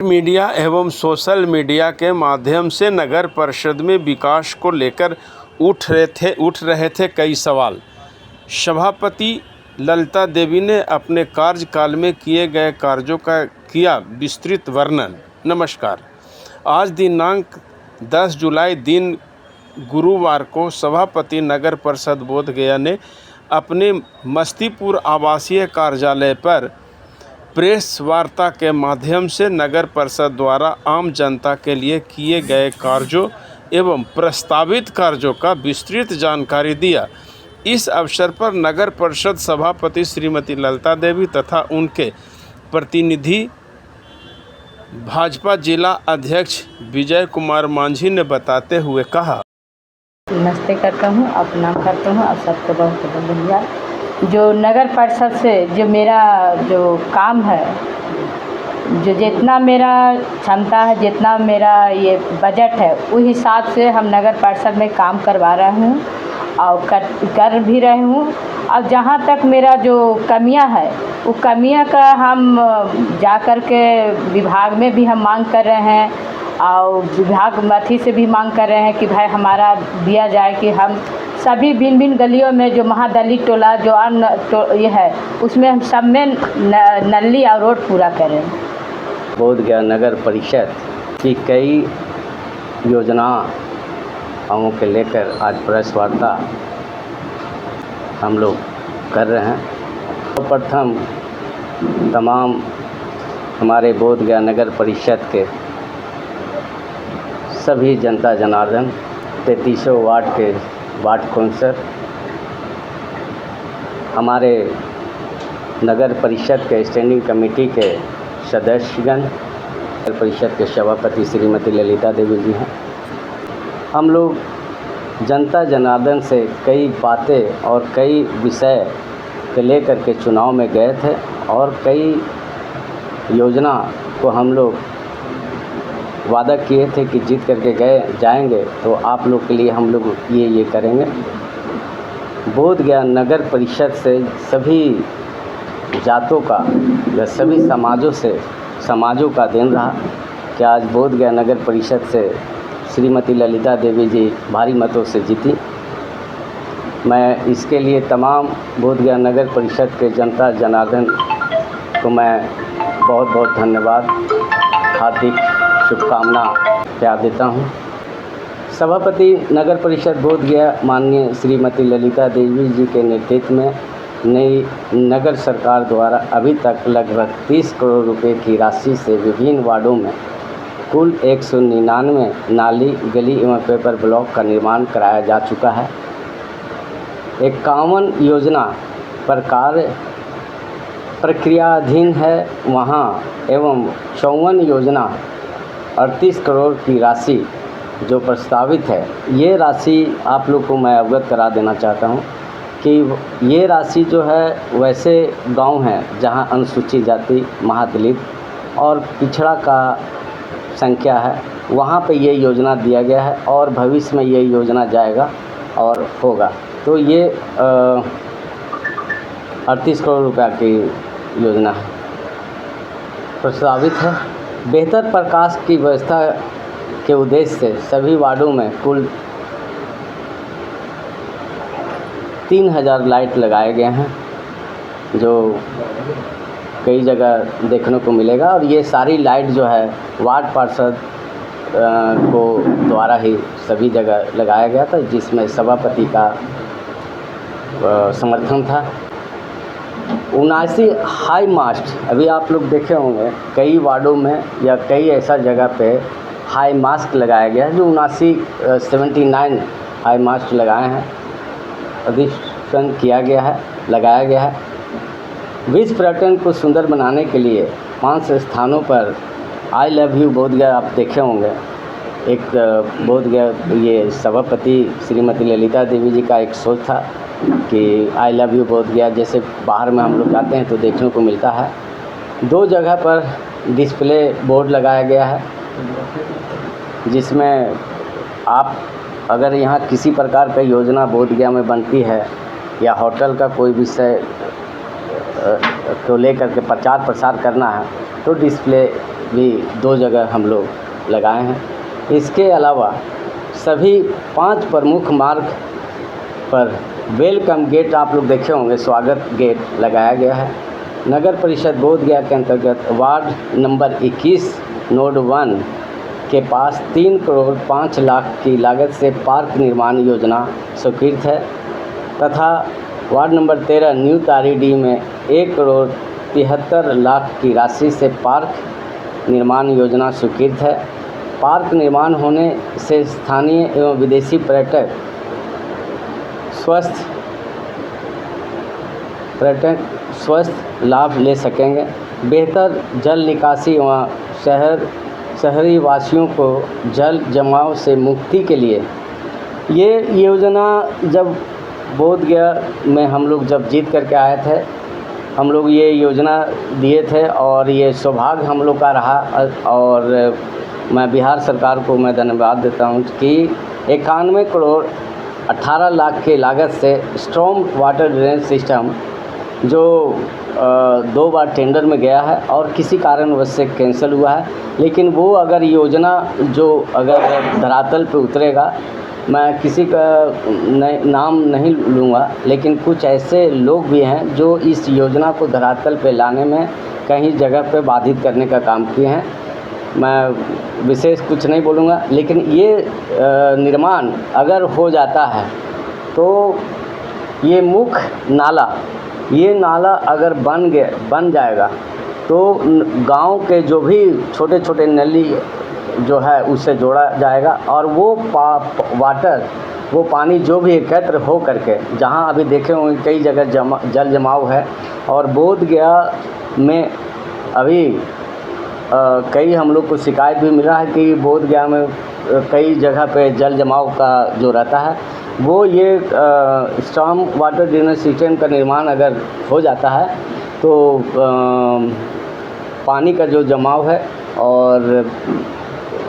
Media एवं social media के माध्यम से नगर परिषद में विकास को लेकर उठ रहे थे कई सवाल। सभापति ललिता देवी ने अपने कार्यकाल में किए गए कार्यों का किया विस्तृत वर्णन। नमस्कार। आज दिनांक 10 जुलाई दिन गुरुवार को सभापति नगर परिषद बोधगया ने अपने मस्तीपुर आवासीय कार्यालय पर प्रेस वार्ता के माध्यम से नगर परिषद द्वारा आम जनता के लिए किए गए कार्यों एवं प्रस्तावित कार्यों का विस्तृत जानकारी दिया। इस अवसर पर नगर परिषद सभापति श्रीमती ललिता देवी तथा उनके प्रतिनिधि भाजपा जिला अध्यक्ष विजय कुमार मांझी ने बताते हुए कहा, नमस्ते करता हूँ, प्रणाम करता हूँ। आप सबको बहुत बहुत धन्यवाद। जो नगर परिषद से जो मेरा जो काम है, जो जितना मेरा क्षमता है, जितना मेरा ये बजट है, उस हिसाब से हम नगर परिषद में काम करवा रहे हूँ और कर भी रहे हूँ। अब जहाँ तक मेरा जो कमियाँ है, वो कमियाँ का हम जा कर के विभाग में भी हम मांग कर रहे हैं और विभाग मथी से भी मांग कर रहे हैं कि भाई हमारा दिया जाए कि हम सभी भिन्न भिन्न गलियों में जो महादलित टोला जो अन्य ये है, उसमें हम सब में नली और रोड पूरा करें। बोधगया नगर परिषद की कई योजनाओं के लेकर आज प्रेस वार्ता हम लोग कर रहे हैं। तो प्रथम तमाम हमारे बोधगया नगर परिषद के सभी जनता जनार्दन 33 वार्ड के वार्ड काउंसलर, हमारे नगर परिषद के स्टैंडिंग कमेटी के सदस्यगण, नगर परिषद के सभापति श्रीमती ललिता देवी जी हैं। हम लोग जनता जनार्दन से कई बातें और कई विषय के लेकर के चुनाव में गए थे और कई योजना को हम लोग वादा किए थे कि जीत करके जाएंगे तो आप लोग के लिए हम लोग ये करेंगे। बोधगया नगर परिषद से सभी जातों का या सभी समाजों का दिन रहा कि आज बोधगया नगर परिषद से श्रीमती ललिता देवी जी भारी मतों से जीती। मैं इसके लिए तमाम बोधगया नगर परिषद के जनता जनार्दन को मैं बहुत बहुत धन्यवाद, हार्दिक शुभकामना प्यार देता हूँ। सभापति नगर परिषद बोधगया माननीय श्रीमती ललिता देवी जी के नेतृत्व में नई नगर सरकार द्वारा अभी तक लगभग 30 करोड़ रुपए की राशि से विभिन्न वार्डों में कुल 199 नाली, गली एवं पेपर ब्लॉक का निर्माण कराया जा चुका है। 51 योजना पर कार्य प्रक्रियाधीन है वहाँ एवं 54 योजना 38 करोड़ की राशि जो प्रस्तावित है। ये राशि आप लोग को मैं अवगत करा देना चाहता हूँ कि ये राशि जो है वैसे गांव हैं जहां अनुसूचित जाति, महादलित और पिछड़ा का संख्या है, वहां पे ये योजना दिया गया है और भविष्य में ये योजना जाएगा और होगा। तो ये 38 करोड़ रुपया की योजना प्रस्तावित है। बेहतर प्रकाश की व्यवस्था के उद्देश्य से सभी वार्डों में कुल 3000 लाइट लगाए गए हैं, जो कई जगह देखने को मिलेगा। और ये सारी लाइट जो है वार्ड पार्षद को द्वारा ही सभी जगह लगाया गया था, जिसमें सभापति का समर्थन था। 79 हाई मास्ट अभी आप लोग देखे होंगे कई वार्डों में या कई ऐसा जगह पे हाई मास्ट लगाया गया है, जो 79 हाई मास्ट लगाए हैं, अधिष्ठान किया गया है, लगाया गया है। विश्व पर्यटन को सुंदर बनाने के लिए 5 स्थानों पर आई लव यू बोधगया आप देखे होंगे। एक बोधगया ये सभापति श्रीमती ललिता देवी जी का एक सोच था कि आई लव यू बोधगया, जैसे बाहर में हम लोग जाते हैं तो देखने को मिलता है। 2 जगह पर डिस्प्ले बोर्ड लगाया गया है, जिसमें आप अगर यहाँ किसी प्रकार का योजना बोधगया में बनती है या होटल का कोई विषय को लेकर के प्रचार प्रसार करना है तो डिस्प्ले भी 2 जगह हम लोग लगाए हैं। इसके अलावा सभी 5 प्रमुख मार्ग पर वेलकम गेट आप लोग देखे होंगे, स्वागत गेट लगाया गया है। नगर परिषद बोधगया के अंतर्गत वार्ड नंबर 21 नोड 1 के पास 3 करोड़ 5 लाख की लागत से पार्क निर्माण योजना स्वीकृत है तथा वार्ड नंबर 13 न्यू तारीडी में 1 करोड़ 73 लाख की राशि से पार्क निर्माण योजना स्वीकृत है। पार्क निर्माण होने से स्थानीय एवं विदेशी पर्यटक स्वस्थ लाभ ले सकेंगे। बेहतर जल निकासी एवं शहरी वासियों को जल जमाव से मुक्ति के लिए ये योजना जब बोधगया में हम लोग जब जीत करके आए थे, हम लोग ये योजना दिए थे और ये सौभाग्य हम लोग का रहा। और मैं बिहार सरकार को मैं धन्यवाद देता हूँ कि 91 करोड़ 18 लाख के लागत से स्ट्रॉम वाटर ड्रेनेज सिस्टम जो 2 बार टेंडर में गया है और किसी कारणवश से कैंसिल हुआ है, लेकिन वो अगर योजना जो अगर धरातल पे उतरेगा, मैं किसी का नाम नहीं लूँगा, लेकिन कुछ ऐसे लोग भी हैं जो इस योजना को धरातल पे लाने में कहीं जगह पे बाधित करने का काम किए हैं। मैं विशेष कुछ नहीं बोलूँगा, लेकिन ये निर्माण अगर हो जाता है तो ये मुख्य नाला अगर बन जाएगा तो गांव के जो भी छोटे छोटे नली जो है उससे जोड़ा जाएगा और वो पानी जो भी एकत्र हो करके, जहां अभी देखे होंगे कई जगह जल जमाव है और बोधगया में अभी कई हम लोग को शिकायत भी मिला है कि बोधगया में कई जगह पे जल जमाव का जो रहता है वो ये स्टॉर्म वाटर ड्रेनेज सिस्टम का निर्माण अगर हो जाता है तो पानी का जो जमाव है और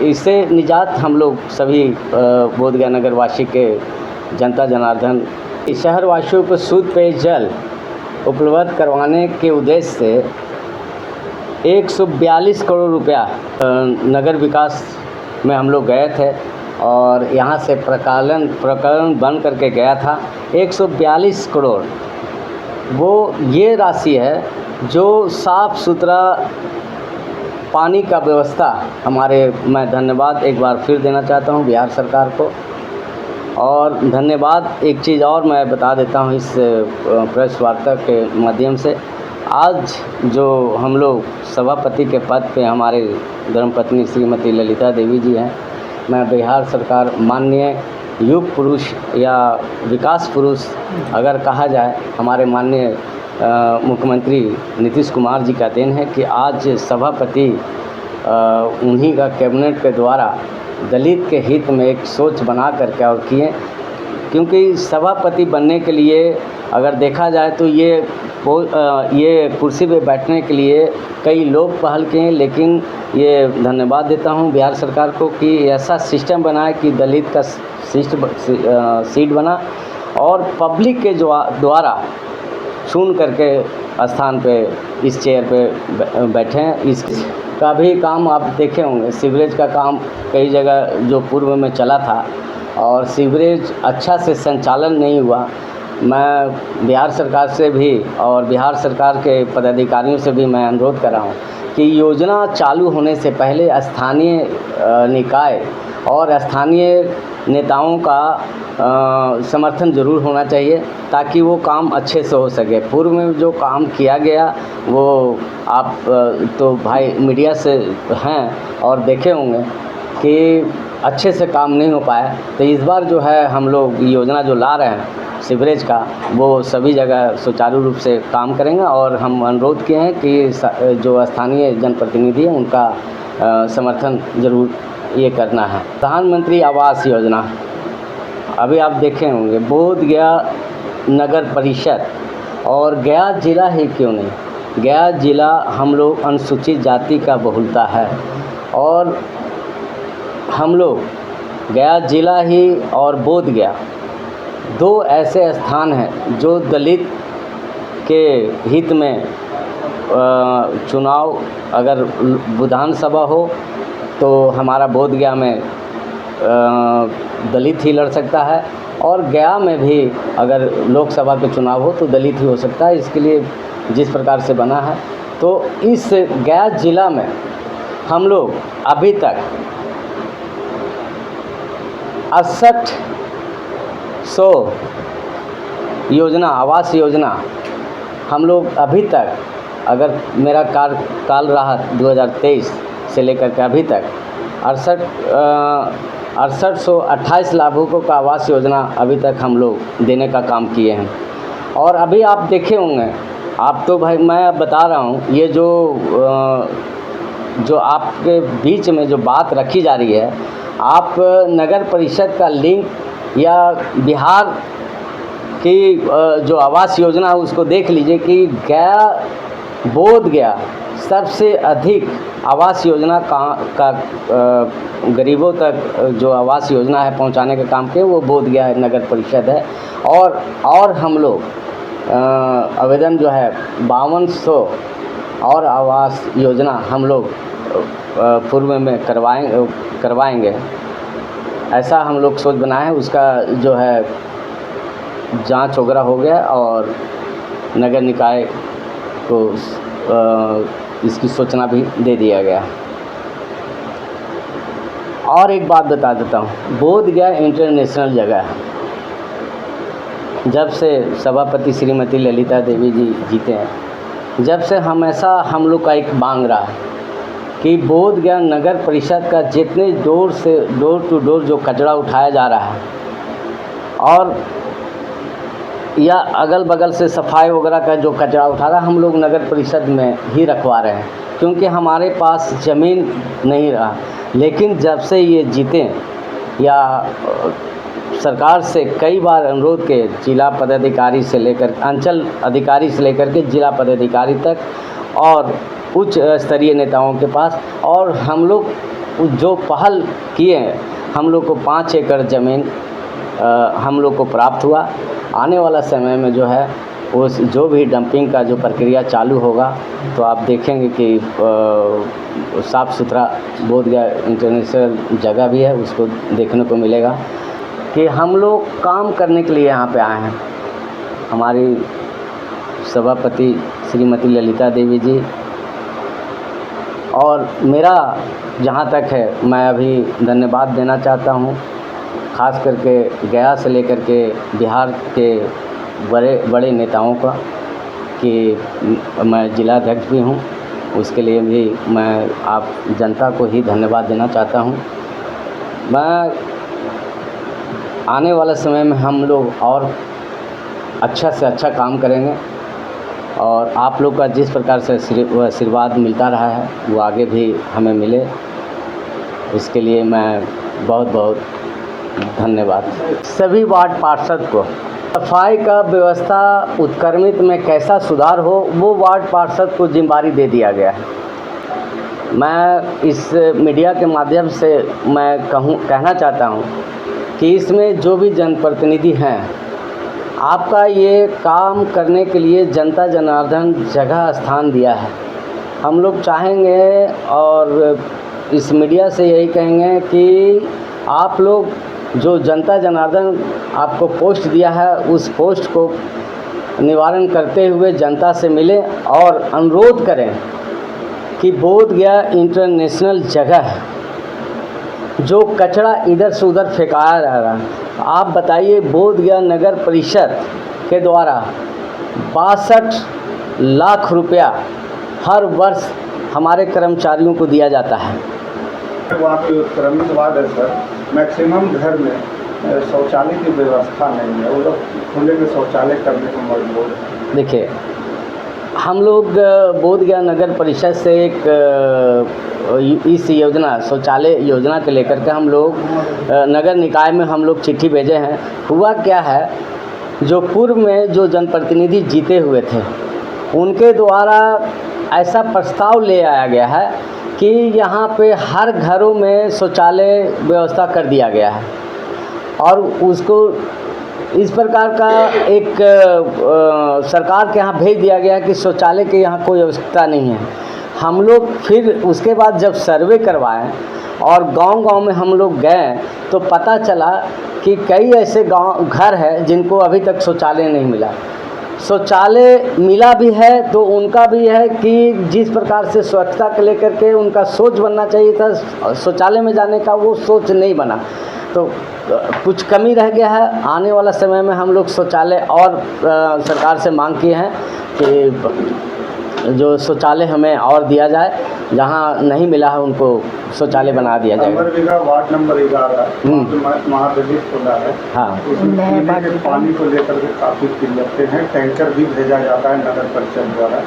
इससे निजात हम लोग सभी बोधगया नगर वासी के जनता जनार्दन शहर वासियों को शुद्ध पेयजल उपलब्ध करवाने के उद्देश्य से 142 करोड़ रुपया नगर विकास में हम लोग गए थे और यहाँ से प्रकरण बन करके गया था। 142 करोड़ वो ये राशि है जो साफ़ सुथरा पानी का व्यवस्था मैं धन्यवाद एक बार फिर देना चाहता हूँ बिहार सरकार को। और धन्यवाद एक चीज़ और मैं बता देता हूँ इस प्रेस वार्ता के माध्यम से। आज जो हम लोग सभापति के पद पे हमारे धर्मपत्नी श्रीमती ललिता देवी जी हैं, मैं बिहार सरकार माननीय युग पुरुष या विकास पुरुष अगर कहा जाए, हमारे माननीय मुख्यमंत्री नीतीश कुमार जी का देन है कि आज सभापति उन्हीं का कैबिनेट के द्वारा दलित के हित में एक सोच बना करके और किए। क्योंकि सभापति बनने के लिए अगर देखा जाए तो ये कुर्सी पे बैठने के लिए कई लोग पहल किए हैं, लेकिन ये धन्यवाद देता हूँ बिहार सरकार को कि ऐसा सिस्टम बनाए कि दलित का सीट बना और पब्लिक के द्वारा चुन करके स्थान पे इस चेयर पे बैठे हैं। इसका भी काम आप देखे होंगे, सीवरेज का काम कई जगह जो पूर्व में चला था और सीवरेज अच्छा से संचालन नहीं हुआ। मैं बिहार सरकार से भी और बिहार सरकार के पदाधिकारियों से भी मैं अनुरोध कर रहा हूँ कि योजना चालू होने से पहले स्थानीय निकाय और स्थानीय नेताओं का समर्थन ज़रूर होना चाहिए ताकि वो काम अच्छे से हो सके। पूर्व में जो काम किया गया वो आप तो भाई मीडिया से हैं और देखे होंगे कि अच्छे से काम नहीं हो पाया। तो इस बार जो है हम लोग योजना जो ला रहे हैं सीवरेज का, वो सभी जगह सुचारू रूप से काम करेंगे और हम अनुरोध किए हैं कि जो स्थानीय जनप्रतिनिधि हैं उनका समर्थन ज़रूर ये करना है। प्रधानमंत्री आवास योजना अभी आप देखे होंगे, बोधगया नगर परिषद और गया ज़िला ही क्यों नहीं, गया ज़िला हम लोग अनुसूचित जाति का बहुलता है और हम लोग गया ज़िला ही और बोधगया 2 ऐसे स्थान हैं जो दलित के हित में चुनाव अगर विधानसभा हो तो हमारा बोधगया में दलित ही लड़ सकता है, और गया में भी अगर लोकसभा के चुनाव हो तो दलित ही हो सकता है। इसके लिए जिस प्रकार से बना है, तो इस गया ज़िला में हम लोग अभी तक 6800 योजना, आवास योजना हम लोग अभी तक, अगर मेरा कार्यकाल रहा 2023 से लेकर के अभी तक 6828 लाभुकों का आवास योजना अभी तक हम लोग देने का काम किए हैं। और अभी आप देखे होंगे, आप तो भाई मैं बता रहा हूँ, ये जो आपके बीच में जो बात रखी जा रही है, आप नगर परिषद का लिंक या बिहार की जो आवास योजना है उसको देख लीजिए कि बोधगया सबसे अधिक आवास योजना का गरीबों तक जो आवास योजना है पहुंचाने का काम किया वो बोधगया नगर परिषद है। और हम लोग आवेदन जो है 5200 और आवास योजना हम लोग पूर्व में करवाएंगे, ऐसा हम लोग सोच बनाए हैं। उसका जो है जांच वगैरह हो गया और नगर निकाय को इसकी सूचना भी दे दिया गया। और एक बात बता देता हूँ, बोधगया इंटरनेशनल जगह है। जब से सभापति श्रीमती ललिता देवी जी जीते हैं, जब से हमेशा हम लोग का एक मांग रहा है कि बोधगया नगर परिषद का जितने डोर टू डोर जो कचरा उठाया जा रहा है और या अगल बगल से सफाई वगैरह का जो कचरा उठा रहा है, हम लोग नगर परिषद में ही रखवा रहे हैं, क्योंकि हमारे पास ज़मीन नहीं रहा। लेकिन जब से ये जीते या सरकार से कई बार अनुरोध के, जिला पदाधिकारी से लेकर अंचल अधिकारी से लेकर के जिला पदाधिकारी तक और उच्च स्तरीय नेताओं के पास, और हम लोग जो पहल किए, हम लोग को 5 एकड़ ज़मीन हम लोग को प्राप्त हुआ। आने वाला समय में जो है उस जो भी डंपिंग का जो प्रक्रिया चालू होगा तो आप देखेंगे कि साफ़ सुथरा बोधगया इंटरनेशनल जगह भी है, उसको देखने को मिलेगा कि हम लोग काम करने के लिए यहाँ पे आए हैं। हमारी सभापति श्रीमती ललिता देवी जी, और मेरा जहाँ तक है मैं अभी धन्यवाद देना चाहता हूँ, ख़ास करके गया से लेकर के बिहार के बड़े नेताओं का, कि मैं जिलाध्यक्ष भी हूँ, उसके लिए भी मैं आप जनता को ही धन्यवाद देना चाहता हूँ। मैं आने वाला समय में हम लोग और अच्छा से अच्छा काम करेंगे, और आप लोग का जिस प्रकार से आशीर्वाद मिलता रहा है वो आगे भी हमें मिले, इसके लिए मैं बहुत बहुत धन्यवाद। सभी वार्ड पार्षद को सफाई का व्यवस्था उत्क्रमित में कैसा सुधार हो, वो वार्ड पार्षद को जिम्मेदारी दे दिया गया है। मैं इस मीडिया के माध्यम से मैं कहना चाहता हूँ कि इसमें जो भी जनप्रतिनिधि हैं, आपका ये काम करने के लिए जनता जनार्दन जगह स्थान दिया है। हम लोग चाहेंगे और इस मीडिया से यही कहेंगे कि आप लोग जो जनता जनार्दन आपको पोस्ट दिया है, उस पोस्ट को निवारण करते हुए जनता से मिलें और अनुरोध करें कि बोधगया इंटरनेशनल जगह है, जो कचरा इधर से उधर फेंकाया जा रहा है। आप बताइए, बोधगया नगर परिषद के द्वारा 62 लाख रुपया हर वर्ष हमारे कर्मचारियों को दिया जाता है। वहाँ पे उत्क्रमित वार्ड है सर, मैक्सिमम घर में शौचालय की व्यवस्था नहीं है, वो लोग खुले में शौचालय करने को मजबूर है। देखिए, हम लोग बोधगया नगर परिषद से एक इस योजना शौचालय योजना के लेकर के हम लोग नगर निकाय में हम लोग चिट्ठी भेजे हैं। हुआ क्या है, जो पूर्व में जो जनप्रतिनिधि जीते हुए थे, उनके द्वारा ऐसा प्रस्ताव ले आया गया है कि यहाँ पे हर घरों में शौचालय व्यवस्था कर दिया गया है, और उसको इस प्रकार का एक सरकार के यहाँ भेज दिया गया कि शौचालय के यहाँ कोई आवश्यकता नहीं है। हम लोग फिर उसके बाद जब सर्वे करवाएं और गांव-गांव में हम लोग गए तो पता चला कि कई ऐसे गांव घर हैं जिनको अभी तक शौचालय नहीं मिला। शौचालय मिला भी है तो उनका भी है कि जिस प्रकार से स्वच्छता को लेकर के उनका सोच बनना चाहिए था शौचालय में जाने का, वो सोच नहीं बना, तो कुछ कमी रह गया है। आने वाला समय में हम लोग शौचालय और सरकार से मांग किए हैं कि जो शौचालय हमें और दिया जाए, जहाँ नहीं मिला है उनको शौचालय बना दिया जाएगा। वार्ड नंबर 11 महादलित खुला है। हाँ, उसमें पीने के पानी को लेकर के काफ़ी किल्लतें हैं। टैंकर भी भेजा जाता है नगर परिषद द्वारा,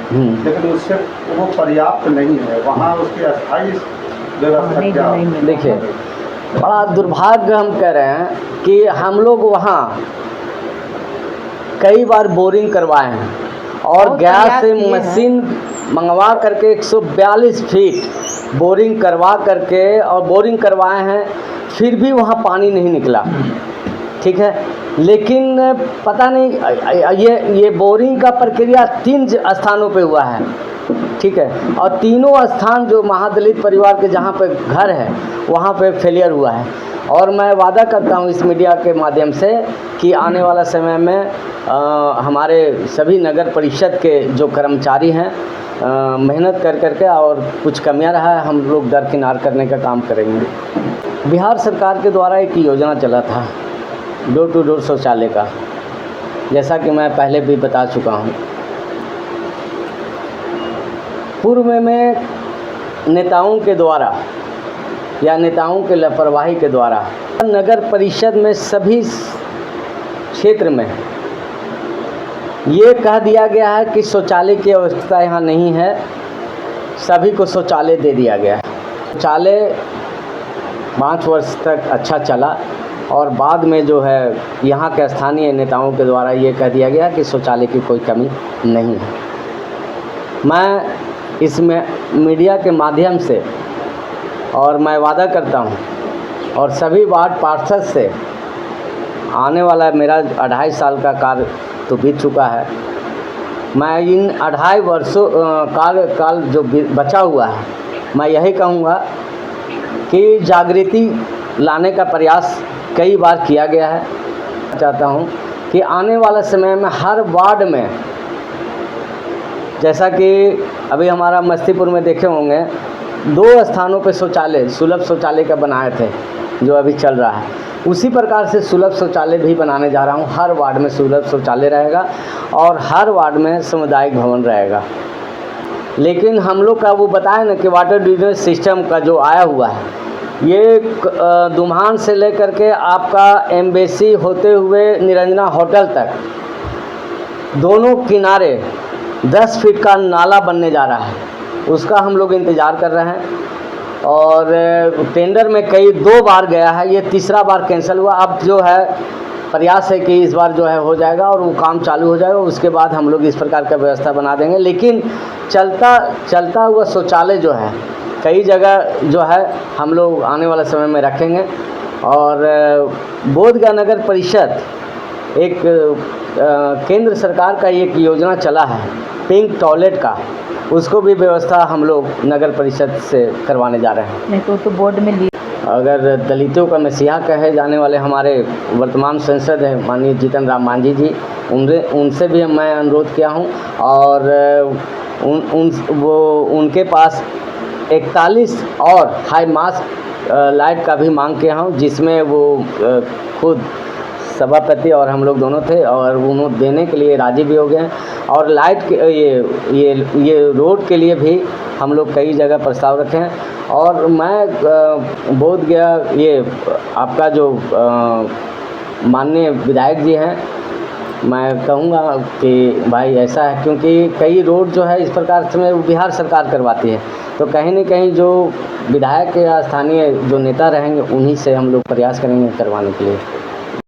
लेकिन उससे वो पर्याप्त नहीं है। वहाँ उसकी अस्थायी व्यवस्था क्या है? देखिए, बड़ा दुर्भाग्य हम कह रहे हैं कि हम लोग वहाँ कई बार बोरिंग करवाए हैं और गैस से मशीन मंगवा करके 142 फीट बोरिंग करवा करके और बोरिंग करवाए हैं, फिर भी वहाँ पानी नहीं निकला। ठीक है, लेकिन पता नहीं ये बोरिंग का प्रक्रिया 3 स्थानों पे हुआ है। ठीक है, और तीनों स्थान जो महादलित परिवार के जहाँ पे घर है वहाँ पे फेलियर हुआ है। और मैं वादा करता हूँ इस मीडिया के माध्यम से कि आने वाला समय में हमारे सभी नगर परिषद के जो कर्मचारी हैं मेहनत कर करके और कुछ कमियां रहा है हम लोग दरकिनार करने का काम करेंगे। बिहार सरकार के द्वारा एक योजना चला था डोर टू डोर शौचालय का, जैसा कि मैं पहले भी बता चुका हूँ। पूर्व में नेताओं के द्वारा या नेताओं के लापरवाही के द्वारा नगर परिषद में सभी क्षेत्र में ये कह दिया गया है कि शौचालय की आवश्यकता यहाँ नहीं है, सभी को शौचालय दे दिया गया है। शौचालय 5 वर्ष तक अच्छा चला और बाद में जो है यहाँ के स्थानीय नेताओं के द्वारा ये कह दिया गया कि शौचालय की कोई कमी नहीं है। मैं इसमें मीडिया के माध्यम से और मैं वादा करता हूँ और सभी वार्ड पार्षद से, आने वाला मेरा 2.5 साल का कार्य तो बीत चुका है, मैं इन 2.5 वर्षों काल जो बचा हुआ है मैं यही कहूँगा कि जागृति लाने का प्रयास कई बार किया गया है। चाहता हूँ कि आने वाला समय में हर वार्ड में, जैसा कि अभी हमारा मस्तीपुर में देखे होंगे 2 स्थानों पे शौचालय सुलभ शौचालय का बनाए थे जो अभी चल रहा है, उसी प्रकार से सुलभ शौचालय भी बनाने जा रहा हूँ। हर वार्ड में सुलभ शौचालय रहेगा और हर वार्ड में सामुदायिक भवन रहेगा। लेकिन हम लोग का वो बताया ना कि वाटर ड्रेनेज सिस्टम का जो आया हुआ है, ये दुम्हान से लेकर के आपका एम्बेसी होते हुए निरंजना होटल तक दोनों किनारे 10 फीट का नाला बनने जा रहा है, उसका हम लोग इंतज़ार कर रहे हैं। और टेंडर में कई 2 बार गया है, ये 3रा बार कैंसिल हुआ। अब जो है प्रयास है कि इस बार जो है हो जाएगा और वो काम चालू हो जाएगा, उसके बाद हम लोग इस प्रकार का व्यवस्था बना देंगे। लेकिन चलता हुआ शौचालय जो है कई जगह जो है हम लोग आने वाले समय में रखेंगे। और बोधगया नगर परिषद एक केंद्र सरकार का एक योजना चला है पिंक टॉयलेट का, उसको भी व्यवस्था हम लोग नगर परिषद से करवाने जा रहे हैं। नहीं तो बोर्ड में अगर दलितों का मसीहा कहे जाने वाले हमारे वर्तमान सांसद हैं माननीय जीतन राम मांझी जी, उनसे भी मैं अनुरोध किया हूं और उनके पास 41 और हाई मास्क लाइट का भी मांग किया हूं, जिसमें वो खुद सभापति और हम लोग दोनों थे और उन्होंने देने के लिए राजी भी हो गए हैं। और लाइट के ये रोड के लिए भी हम लोग कई जगह प्रस्ताव रखे हैं। और मैं बोधगया ये आपका जो माननीय विधायक जी हैं, मैं कहूँगा कि भाई ऐसा है, क्योंकि कई रोड जो है इस प्रकार से बिहार सरकार करवाती है, तो कहीं न कहीं जो विधायक या स्थानीय जो नेता रहेंगे उन्हीं से हम लोग प्रयास करेंगे करवाने के लिए।